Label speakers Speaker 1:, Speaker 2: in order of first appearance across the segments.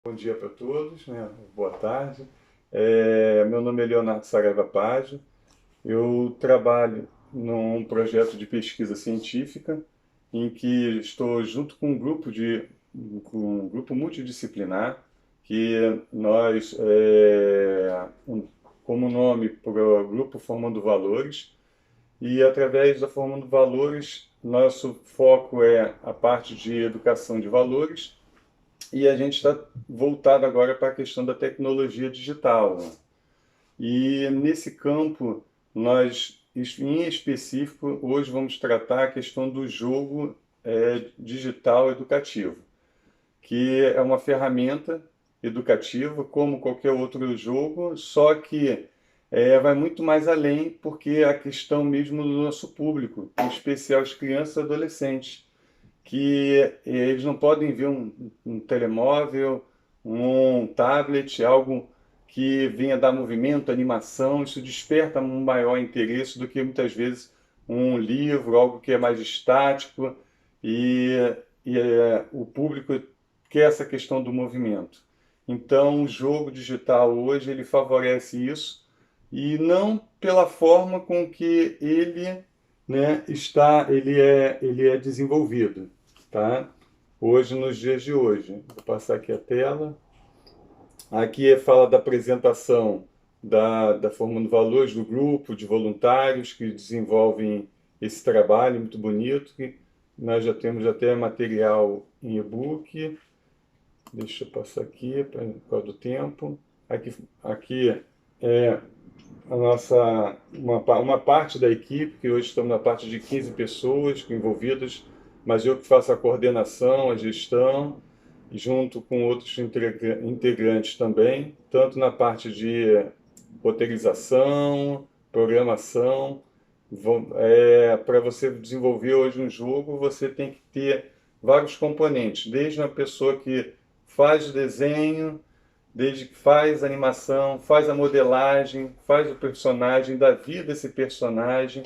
Speaker 1: Bom dia para todos, né? Boa tarde. Meu nome é Leonardo Saraiva Paggio. Eu trabalho num projeto de pesquisa científica em que estou junto com um grupo multidisciplinar que nós, como nome para o grupo Formando Valores, e através da Formando Valores, nosso foco é a parte de educação de valores e a gente está voltado agora para a questão da tecnologia digital, né? E nesse campo, nós, em específico, hoje vamos tratar a questão do jogo digital educativo, que é uma ferramenta educativa como qualquer outro jogo, só que vai muito mais além, porque é a questão mesmo do nosso público, em especial as crianças e adolescentes que eles não podem ver um telemóvel, um tablet, algo que venha dar movimento, animação. Isso desperta um maior interesse do que muitas vezes um livro, algo que é mais estático e, o público quer essa questão do movimento. Então, o jogo digital hoje ele favorece isso e não pela forma com que ele, né, ele é desenvolvido, tá? Hoje, nos dias de hoje. Vou passar aqui a tela. Aqui fala da apresentação da Formando Valores, do grupo de voluntários que desenvolvem esse trabalho muito bonito. Que nós já temos até material em e-book. Deixa eu passar aqui por causa do tempo. Aqui é uma parte da equipe, que hoje estamos na parte de 15 pessoas envolvidas, mas eu que faço a coordenação, a gestão, junto com outros integrantes também, tanto na parte de roteirização, programação. Para você desenvolver hoje um jogo, você tem que ter vários componentes, desde uma pessoa que faz o desenho, desde que faz a animação, faz a modelagem, faz o personagem, dá vida a esse personagem,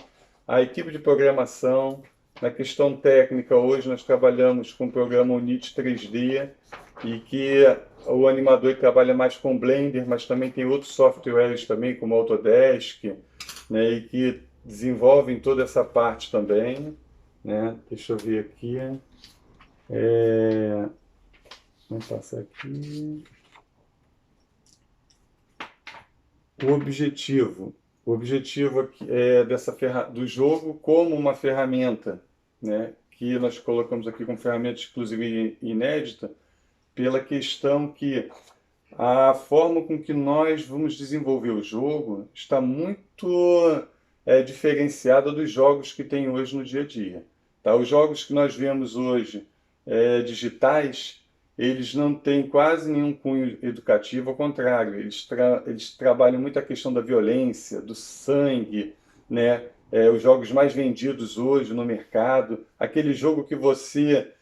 Speaker 1: a equipe de programação. Na questão técnica, hoje nós trabalhamos com o programa Unity 3D e que o animador trabalha mais com Blender, mas também tem outros softwares também, como Autodesk, né, e que desenvolvem toda essa parte também, né? Deixa eu ver aqui. É... Vamos passar aqui. O objetivo. O objetivo do jogo como uma ferramenta, né, que nós colocamos aqui como ferramenta exclusiva e inédita, pela questão que a forma com que nós vamos desenvolver o jogo está muito diferenciada dos jogos que tem hoje no dia a dia. Tá? Os jogos que nós vemos hoje digitais, eles não têm quase nenhum cunho educativo, ao contrário, eles trabalham muito a questão da violência, do sangue, né? Os jogos mais vendidos hoje no mercado, aquele jogo que você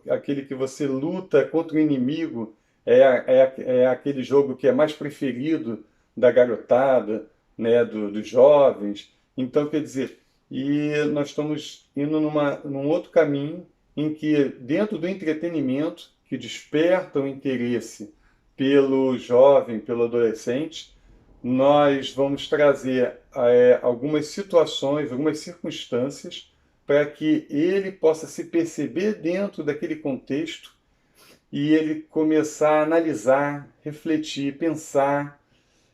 Speaker 1: aquele que você luta contra o inimigo é aquele jogo que é mais preferido da garotada, né, dos jovens. Então, quer dizer, e nós estamos indo num outro caminho em que, dentro do entretenimento, que desperta o interesse pelo jovem, pelo adolescente, nós vamos trazer algumas situações, algumas circunstâncias para que ele possa se perceber dentro daquele contexto e ele começar a analisar, refletir, pensar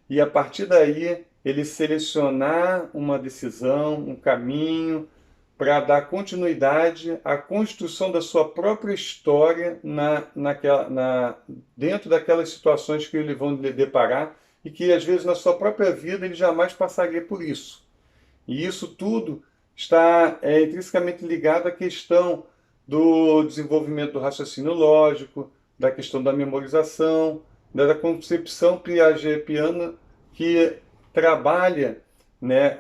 Speaker 1: e a partir daí ele selecionar uma decisão, um caminho para dar continuidade à construção da sua própria história dentro daquelas situações que ele vão lhe deparar e que às vezes na sua própria vida ele jamais passaria por isso. E isso tudo está intrinsecamente ligado à questão do desenvolvimento do raciocínio lógico, da questão da memorização, da concepção piagetiana que trabalha, né,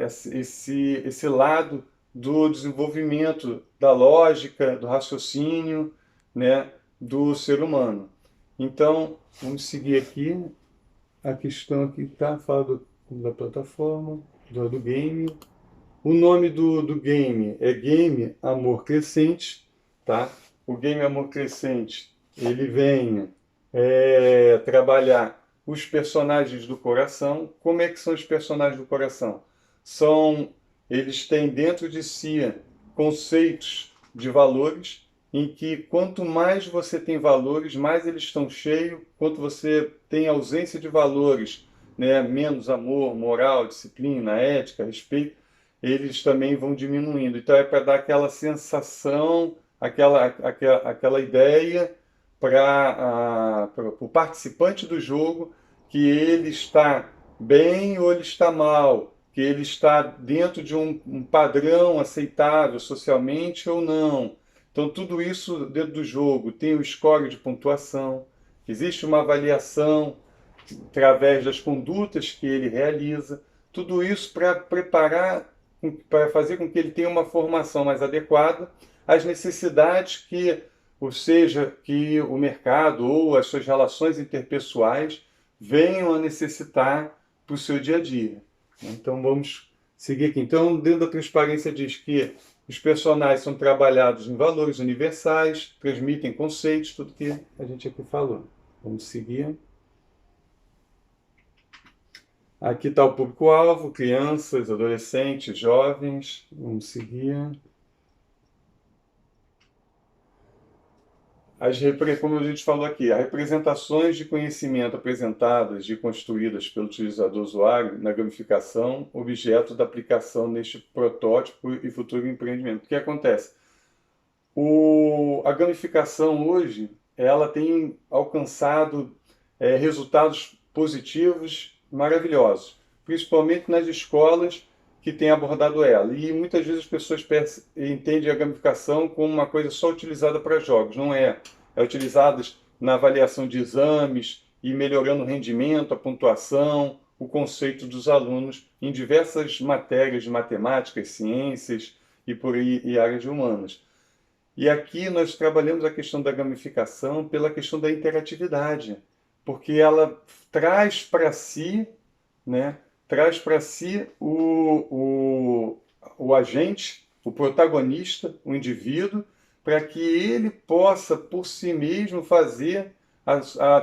Speaker 1: esse lado do desenvolvimento da lógica, do raciocínio, né, do ser humano. Então, vamos seguir aqui. A questão aqui está, fala da plataforma, do game. O nome do game é Game Amor Crescente, tá? O Game Amor Crescente ele vem trabalhar os personagens do coração. Como é que são os personagens do coração? Eles têm dentro de si conceitos de valores, em que quanto mais você tem valores, mais eles estão cheios. Quanto você tem ausência de valores, né, menos amor, moral, disciplina, ética, respeito, eles também vão diminuindo. Então é para dar aquela sensação, aquela ideia para o participante do jogo que ele está bem ou ele está mal, que ele está dentro de um padrão aceitável socialmente ou não. Então, tudo isso dentro do jogo tem o score de pontuação, existe uma avaliação através das condutas que ele realiza, tudo isso para preparar, para fazer com que ele tenha uma formação mais adequada às necessidades que, ou seja, que o mercado ou as suas relações interpessoais venham a necessitar para o seu dia a dia. Então vamos seguir aqui. Então, dentro da transparência diz que os personagens são trabalhados em valores universais, transmitem conceitos, tudo que a gente aqui falou. Vamos seguir. Aqui está o público-alvo, crianças, adolescentes, jovens. Vamos seguir. Como a gente falou aqui, as representações de conhecimento apresentadas e construídas pelo utilizador-usuário na gamificação, objeto da aplicação neste protótipo e futuro empreendimento. O que acontece? A gamificação hoje, ela tem alcançado resultados positivos maravilhosos, principalmente nas escolas que têm abordado ela. E muitas vezes as pessoas entendem a gamificação como uma coisa só utilizada para jogos. Não é. É utilizada na avaliação de exames e melhorando o rendimento, a pontuação, o conceito dos alunos em diversas matérias de matemática, ciências e por aí, e áreas de humanas. E aqui nós trabalhamos a questão da gamificação pela questão da interatividade, porque ela traz para si, né, traz para si o agente, o protagonista, o indivíduo, para que ele possa, por si mesmo, fazer,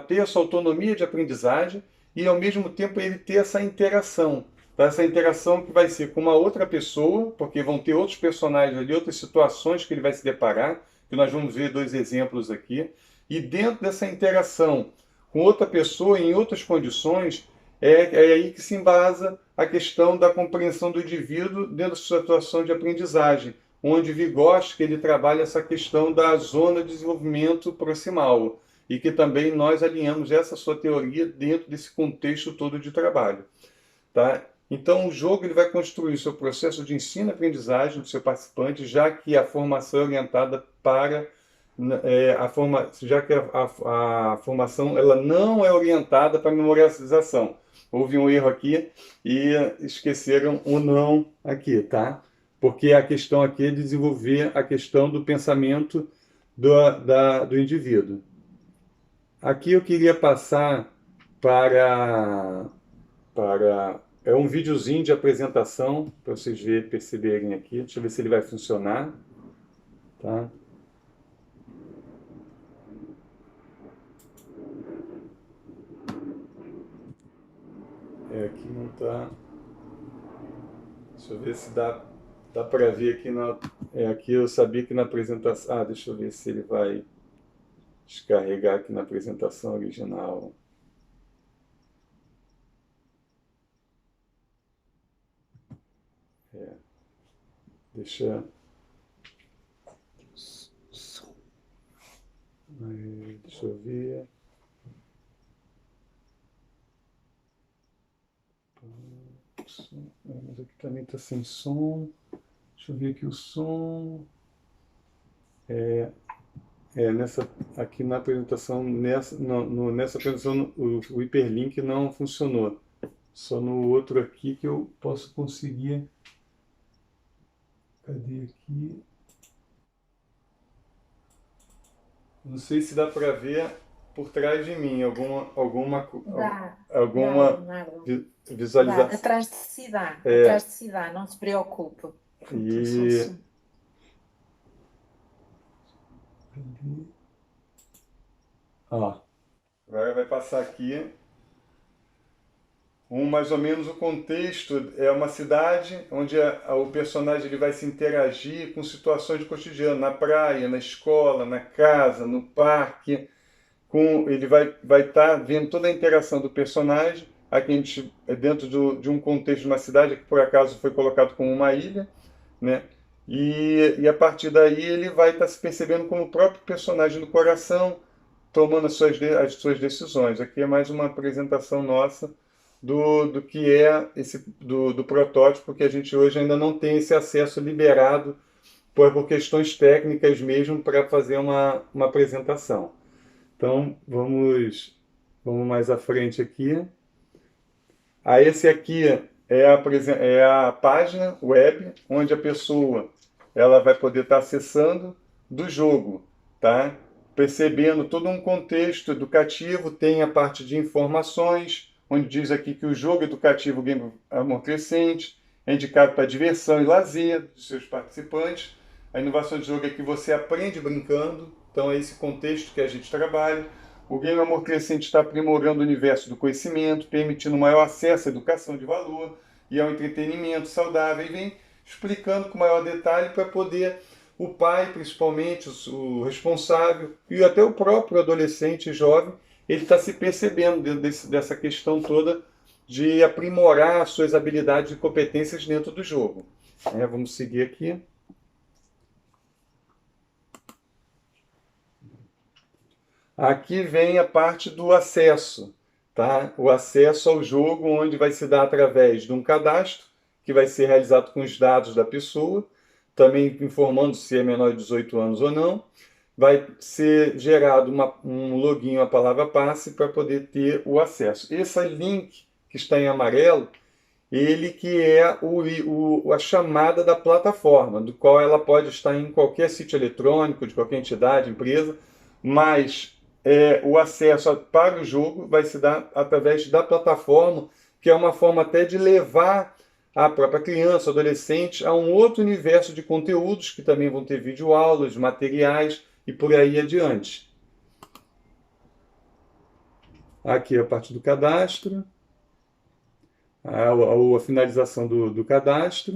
Speaker 1: ter a sua autonomia de aprendizagem e, ao mesmo tempo, ele ter essa interação. Tá? Essa interação que vai ser com uma outra pessoa, porque vão ter outros personagens ali, outras situações que ele vai se deparar, que nós vamos ver dois exemplos aqui. E dentro dessa interação com outra pessoa, em outras condições, é aí que se embasa a questão da compreensão do indivíduo dentro da sua situação de aprendizagem, onde Vygotsky ele trabalha essa questão da zona de desenvolvimento proximal, e que também nós alinhamos essa sua teoria dentro desse contexto todo de trabalho. Tá? Então, o jogo ele vai construir o seu processo de ensino-aprendizagem do seu participante, já que a formação é orientada para já que a formação ela não é orientada para memorialização. Houve um erro aqui e esqueceram o não aqui, tá? Porque a questão aqui é desenvolver a questão do pensamento do indivíduo. Aqui eu queria passar para é um videozinho de apresentação para vocês perceberem aqui. Deixa eu ver se ele vai funcionar, tá? Aqui não tá. Deixa eu ver se dá para ver aqui aqui eu sabia que na apresentação. Ah, deixa eu ver se ele vai descarregar aqui na apresentação original. Deixa. Deixa eu ver. Mas aqui também está sem som. Deixa eu ver aqui o som. Aqui na apresentação, nessa apresentação, o hiperlink não funcionou. Só no outro aqui que eu posso conseguir. Cadê aqui? Não sei se dá para ver por trás de mim alguma visualização.
Speaker 2: Dá. Atrás de si dá. Atrás de si dá, não se preocupe.
Speaker 1: E Ó, agora vai passar aqui mais ou menos o contexto. É uma cidade onde o personagem ele vai se interagir com situações do cotidiano, na praia, na escola, na casa, no parque. Ele vai estar vendo toda a interação do personagem. Aqui a gente é dentro de um contexto de uma cidade que por acaso foi colocado como uma ilha, né? E a partir daí ele vai estar se percebendo como o próprio personagem do coração, tomando as suas decisões. Aqui é mais uma apresentação nossa do que é do protótipo, que a gente hoje ainda não tem esse acesso liberado por questões técnicas mesmo para fazer uma apresentação. Então vamos mais à frente aqui. Esse aqui é a página web onde a pessoa ela vai poder estar acessando do jogo, tá? Percebendo todo um contexto educativo, tem a parte de informações, onde diz aqui que o jogo educativo Game Amor Crescente é indicado para diversão e lazer dos seus participantes. A inovação de jogo é que você aprende brincando, então é esse contexto que a gente trabalha. O Game Amor Crescente está aprimorando o universo do conhecimento, permitindo maior acesso à educação de valor e ao entretenimento saudável, e vem explicando com maior detalhe para poder o pai, principalmente, o responsável, e até o próprio adolescente jovem, ele está se percebendo dentro dessa questão toda de aprimorar suas habilidades e competências dentro do jogo. Vamos seguir aqui. Aqui vem a parte do acesso, tá? O acesso ao jogo, onde vai se dar através de um cadastro, que vai ser realizado com os dados da pessoa, também informando se é menor de 18 anos ou não. Vai ser gerado um login, uma palavra passe, para poder ter o acesso. Esse link que está em amarelo, ele que é a chamada da plataforma, do qual ela pode estar em qualquer sítio eletrônico, de qualquer entidade, empresa, mas o acesso para o jogo vai se dar através da plataforma, que é uma forma até de levar a própria criança, adolescente, a um outro universo de conteúdos, que também vão ter videoaulas, materiais e por aí adiante. Aqui a parte do cadastro, a finalização do cadastro.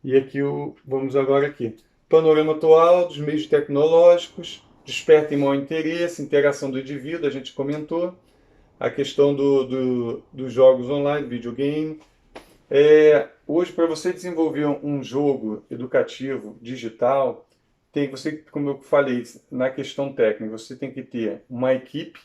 Speaker 1: E aqui vamos agora aqui. Panorama atual dos meios tecnológicos, desperta em maior interesse, interação do indivíduo, a gente comentou. A questão dos jogos online, videogame. Hoje, para você desenvolver um jogo educativo digital, como eu falei, na questão técnica, você tem que ter uma equipe,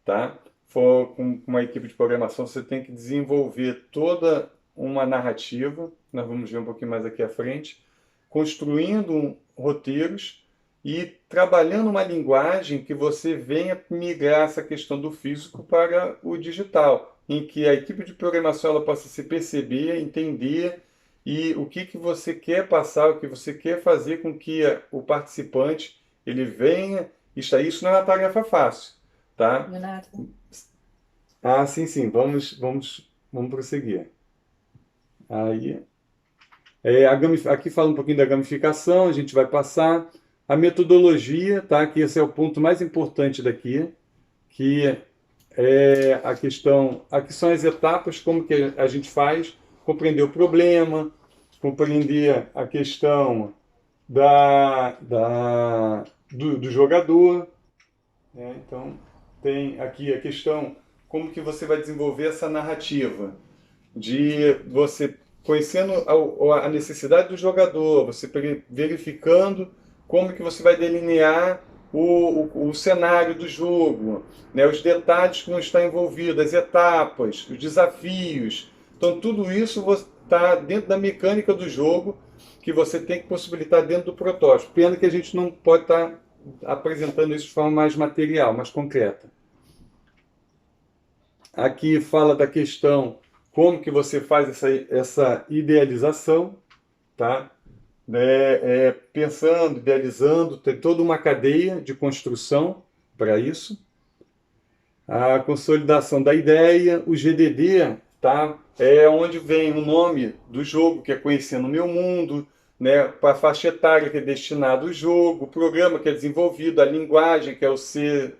Speaker 1: tá? Com uma equipe de programação, você tem que desenvolver toda uma narrativa, nós vamos ver um pouquinho mais aqui à frente, construindo roteiros e trabalhando uma linguagem que você venha migrar essa questão do físico para o digital, em que a equipe de programação ela possa se perceber, entender e o que você quer passar, o que você quer fazer com que o participante ele venha. Isso não é uma tarefa fácil, tá?
Speaker 2: Leonardo.
Speaker 1: Sim. Vamos prosseguir. Aí, aqui fala um pouquinho da gamificação, a gente vai passar. A metodologia, tá? Que esse é o ponto mais importante daqui, que é a questão. Aqui são as etapas, como que a gente faz, compreender o problema, compreender a questão do jogador. Então, tem aqui a questão, como que você vai desenvolver essa narrativa, de você conhecendo a necessidade do jogador, você verificando como que você vai delinear o cenário do jogo, né? Os detalhes que vão estar envolvidos, as etapas, os desafios. Então, tudo isso está dentro da mecânica do jogo que você tem que possibilitar dentro do protótipo. Pena que a gente não pode estar apresentando isso de forma mais material, mais concreta. Aqui fala da questão como que você faz essa idealização, tá? Pensando, idealizando, tem toda uma cadeia de construção para isso. A consolidação da ideia, o GDD, tá? É onde vem o nome do jogo, que é Conhecendo o Meu Mundo, né, para a faixa etária que é destinado o jogo, o programa que é desenvolvido, a linguagem que é o C++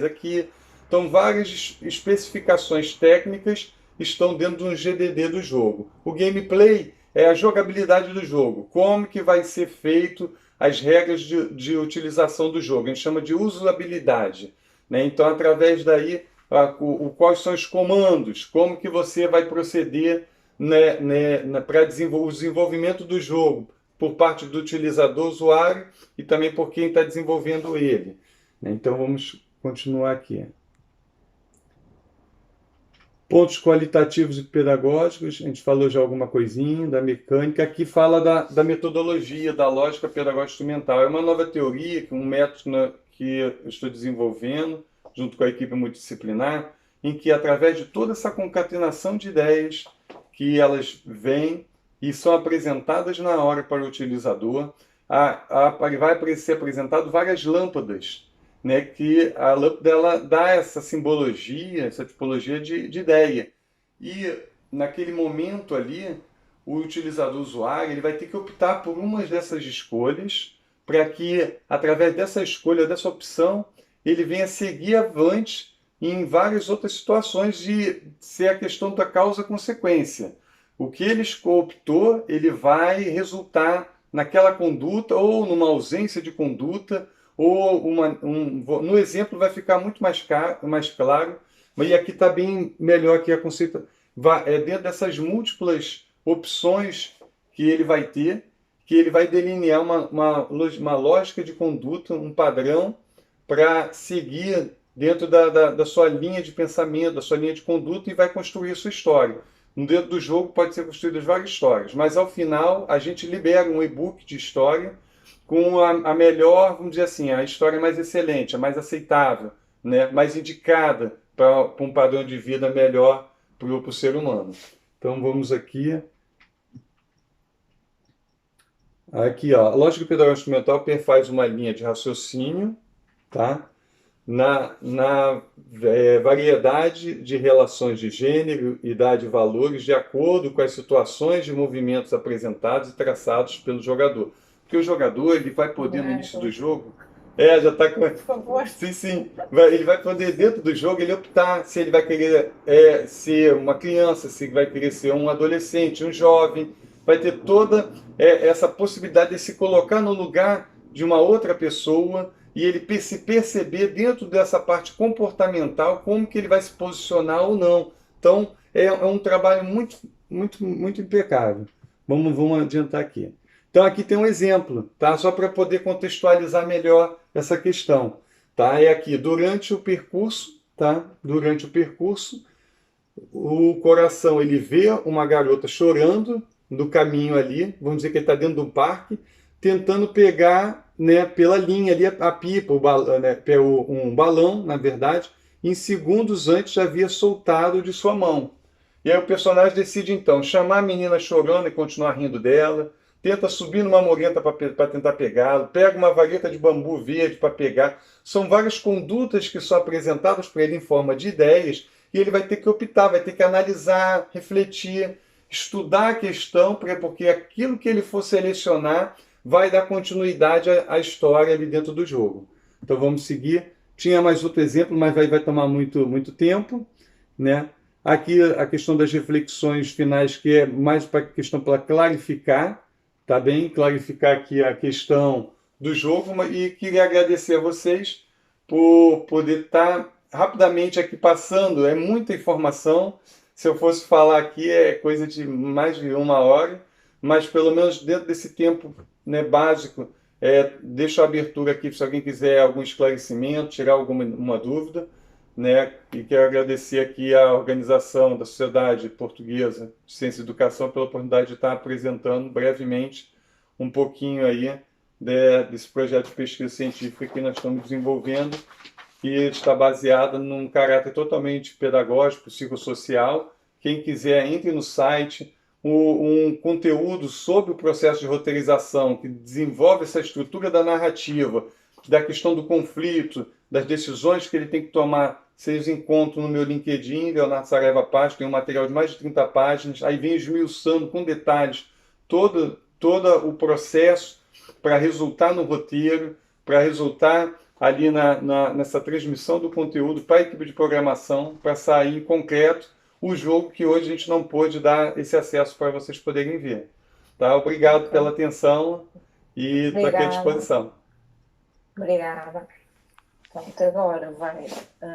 Speaker 1: aqui. Então, várias especificações técnicas estão dentro de um GDD do jogo. O gameplay é a jogabilidade do jogo, como que vai ser feito as regras de utilização do jogo. A gente chama de usabilidade, né? Então, através daí, quais são os comandos, como que você vai proceder, né, para o desenvolvimento do jogo por parte do utilizador, usuário e também por quem está desenvolvendo ele. Então, vamos continuar aqui. Pontos qualitativos e pedagógicos, a gente falou já alguma coisinha da mecânica. Aqui fala da metodologia, da lógica pedagógica instrumental. É uma nova teoria, um método que eu estou desenvolvendo, junto com a equipe multidisciplinar, em que, através de toda essa concatenação de ideias, que elas vêm e são apresentadas na hora para o utilizador, vai ser apresentado várias lâmpadas, né, que a lâmpada ela dá essa simbologia, essa tipologia de ideia. E naquele momento ali, o utilizador, o usuário, ele vai ter que optar por uma dessas escolhas para que, através dessa escolha, dessa opção, ele venha seguir avante em várias outras situações de ser a questão da causa-consequência. O que ele optou, ele vai resultar naquela conduta ou numa ausência de conduta, ou no exemplo vai ficar muito mais claro, mas aqui está bem melhor que a conceito. Dentro dessas múltiplas opções que ele vai ter, que ele vai delinear uma lógica de conduta, um padrão, para seguir dentro da sua linha de pensamento, da sua linha de conduta, e vai construir a sua história. Dentro do jogo pode ser construídas várias histórias, mas ao final a gente libera um e-book de história com a melhor, vamos dizer assim, a história mais excelente, a mais aceitável, né, mais indicada para um padrão de vida melhor para o ser humano. Então vamos aqui. Aqui, ó, a lógica pedagógica instrumental perfaz uma linha de raciocínio, tá? Na variedade de relações de gênero, idade e valores, de acordo com as situações de movimentos apresentados e traçados pelo jogador. Porque o jogador ele vai poder, no início do jogo... já está com... Por favor. Sim. Ele vai poder, dentro do jogo, ele optar se ele vai querer ser uma criança, se vai querer ser um adolescente, um jovem. Vai ter toda essa possibilidade de se colocar no lugar de uma outra pessoa e ele se perceber dentro dessa parte comportamental como que ele vai se posicionar ou não. Então, é um trabalho muito impecável. Vamos adiantar aqui. Então, aqui tem um exemplo, tá? Só para poder contextualizar melhor essa questão. Tá? É aqui, durante o percurso, tá? Durante o percurso, o coração ele vê uma garota chorando no caminho ali, vamos dizer que ele está dentro do parque, tentando pegar, né, pela linha ali a pipa, um balão, na verdade, em segundos antes já havia soltado de sua mão. E aí o personagem decide então chamar a menina chorando e continuar rindo dela, tenta subir numa morenta para tentar pegá-lo, pega uma vareta de bambu verde para pegar. São várias condutas que são apresentadas para ele em forma de ideias e ele vai ter que optar, vai ter que analisar, refletir, estudar a questão, porque aquilo que ele for selecionar vai dar continuidade à história ali dentro do jogo. Então vamos seguir. Tinha mais outro exemplo, mas vai tomar muito tempo, né? Aqui a questão das reflexões finais, que é mais para questão para clarificar, tá bem? Clarificar aqui a questão do jogo, e queria agradecer a vocês por poder estar rapidamente aqui passando. É muita informação. Se eu fosse falar aqui é coisa de mais de 1 hora, mas pelo menos dentro desse tempo, né, básico, deixo a abertura aqui se alguém quiser algum esclarecimento, tirar alguma dúvida, né? E quero agradecer aqui à organização da Sociedade Portuguesa de Ciência e Educação pela oportunidade de estar apresentando brevemente um pouquinho aí desse projeto de pesquisa científica que nós estamos desenvolvendo, que está baseada num caráter totalmente pedagógico, psicossocial. Quem quiser, entre no site, um conteúdo sobre o processo de roteirização, que desenvolve essa estrutura da narrativa, da questão do conflito, das decisões que ele tem que tomar. Vocês encontram no meu LinkedIn, Leonardo Saraiva Paz, tem um material de mais de 30 páginas, aí vem esmiuçando com detalhes todo todo o processo para resultar no roteiro, para resultar ali nessa transmissão do conteúdo para a equipe de programação, para sair em concreto o jogo que hoje a gente não pôde dar esse acesso para vocês poderem ver. Tá? Obrigado pela atenção e estou aqui à disposição.
Speaker 2: Obrigada. Então, agora vai